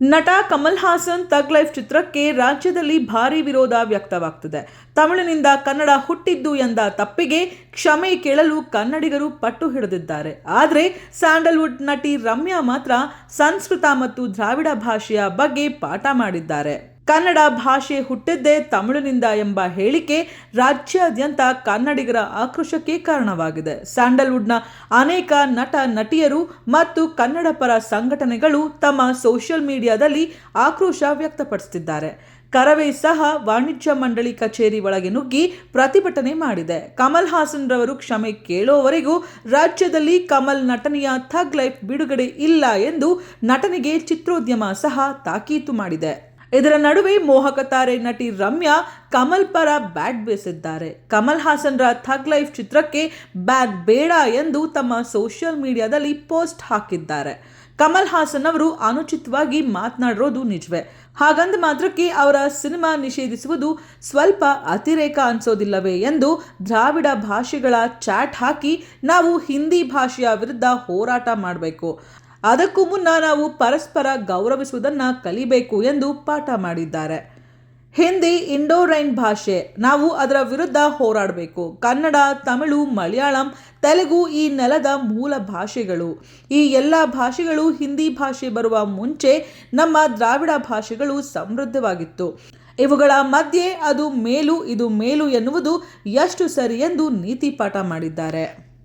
ನಟ ಕಮಲ್ ಹಾಸನ್ ಥಗ್ ಲೈಫ್ ಚಿತ್ರಕ್ಕೆ ರಾಜ್ಯದಲ್ಲಿ ಭಾರಿ ವಿರೋಧ ವ್ಯಕ್ತವಾಗ್ತಿದೆ. ತಮಿಳಿನಿಂದ ಕನ್ನಡ ಹುಟ್ಟಿದ್ದು ಎಂದ ತಪ್ಪಿಗೆ ಕ್ಷಮೆ ಕೇಳಲು ಕನ್ನಡಿಗರು ಪಟ್ಟು ಹಿಡಿದಿದ್ದಾರೆ. ಆದರೆ ಸ್ಯಾಂಡಲ್ವುಡ್ ನಟಿ ರಮ್ಯಾ ಮಾತ್ರ ಸಂಸ್ಕೃತ ಮತ್ತು ದ್ರಾವಿಡ ಭಾಷೆಯ ಬಗ್ಗೆ ಪಾಠ ಮಾಡಿದ್ದಾರೆ. ಕನ್ನಡ ಭಾಷೆ ಹುಟ್ಟಿದ್ದೇ ತಮಿಳಿನಿಂದ ಎಂಬ ಹೇಳಿಕೆ ರಾಜ್ಯಾದ್ಯಂತ ಕನ್ನಡಿಗರ ಆಕ್ರೋಶಕ್ಕೆ ಕಾರಣವಾಗಿದೆ. ಸ್ಯಾಂಡಲ್ವುಡ್ನ ಅನೇಕ ನಟ ನಟಿಯರು ಮತ್ತು ಕನ್ನಡ ಪರ ಸಂಘಟನೆಗಳು ತಮ್ಮ ಸೋಷಿಯಲ್ ಮೀಡಿಯಾದಲ್ಲಿ ಆಕ್ರೋಶ ವ್ಯಕ್ತಪಡಿಸುತ್ತಿದ್ದಾರೆ. ಕರವೇ ಸಹ ವಾಣಿಜ್ಯ ಮಂಡಳಿ ಕಚೇರಿ ಒಳಗೆ ನುಗ್ಗಿ ಪ್ರತಿಭಟನೆ ಮಾಡಿದೆ. ಕಮಲ್ ಹಾಸನ್ ರವರು ಕ್ಷಮೆ ಕೇಳುವವರೆಗೂ ರಾಜ್ಯದಲ್ಲಿ ಕಮಲ್ ನಟನೆಯ ಥಗ್ ಲೈಫ್ ಬಿಡುಗಡೆ ಇಲ್ಲ ಎಂದು ನಟನೆಗೆ ಚಿತ್ರೋದ್ಯಮ ಸಹ ತಾಕೀತು ಮಾಡಿದೆ. ಇದರ ನಡುವೆ ಮೋಹಕ ತಾರೆ ನಟಿ ರಮ್ಯಾ ಕಮಲ್ ಪರ ಬ್ಯಾಟ್ ಬೀಸಿದ್ದಾರೆ. ಕಮಲ್ ಹಾಸನ್ರ ಥಗ್ ಲೈಫ್ ಚಿತ್ರಕ್ಕೆ ಬ್ಯಾನ್ ಬೇಡ ಎಂದು ತಮ್ಮ ಸೋಷಿಯಲ್ ಮೀಡಿಯಾದಲ್ಲಿ ಪೋಸ್ಟ್ ಹಾಕಿದ್ದಾರೆ. ಕಮಲ್ ಹಾಸನ್ ಅವರು ಅನುಚಿತವಾಗಿ ಮಾತನಾಡಿರೋದು ನಿಜವೇ. ಹಾಗಂದ ಮಾತ್ರಕ್ಕೆ ಅವರ ಸಿನಿಮಾ ನಿಷೇಧಿಸುವುದು ಸ್ವಲ್ಪ ಅತಿರೇಕ ಅನ್ಸೋದಿಲ್ಲವೇ ಎಂದು ದ್ರಾವಿಡ ಭಾಷೆಗಳ ಚಾಟ್ ಹಾಕಿ ನಾವು ಹಿಂದಿ ಭಾಷೆಯ ವಿರುದ್ಧ ಹೋರಾಟ ಮಾಡಬೇಕು, ಅದಕ್ಕೂ ಮುನ್ನ ನಾವು ಪರಸ್ಪರ ಗೌರವಿಸುವುದನ್ನು ಕಲಿಬೇಕು ಎಂದು ಪಾಠ ಮಾಡಿದ್ದಾರೆ. ಹಿಂದಿ ಇಂಡೋರೈನ್ ಭಾಷೆ, ನಾವು ಅದರ ವಿರುದ್ಧ ಹೋರಾಡಬೇಕು. ಕನ್ನಡ, ತಮಿಳು, ಮಲಯಾಳಂ, ತೆಲುಗು ಈ ನೆಲದ ಮೂಲ ಭಾಷೆಗಳು. ಈ ಎಲ್ಲ ಭಾಷೆಗಳು ಹಿಂದಿ ಭಾಷೆ ಬರುವ ಮುಂಚೆ ನಮ್ಮ ದ್ರಾವಿಡ ಭಾಷೆಗಳು ಸಮೃದ್ಧವಾಗಿತ್ತು. ಇವುಗಳ ಮಧ್ಯೆ ಅದು ಮೇಲು ಇದು ಮೇಲು ಎನ್ನುವುದು ಎಷ್ಟು ಸರಿ ಎಂದು ನೀತಿ ಪಾಠ ಮಾಡಿದ್ದಾರೆ.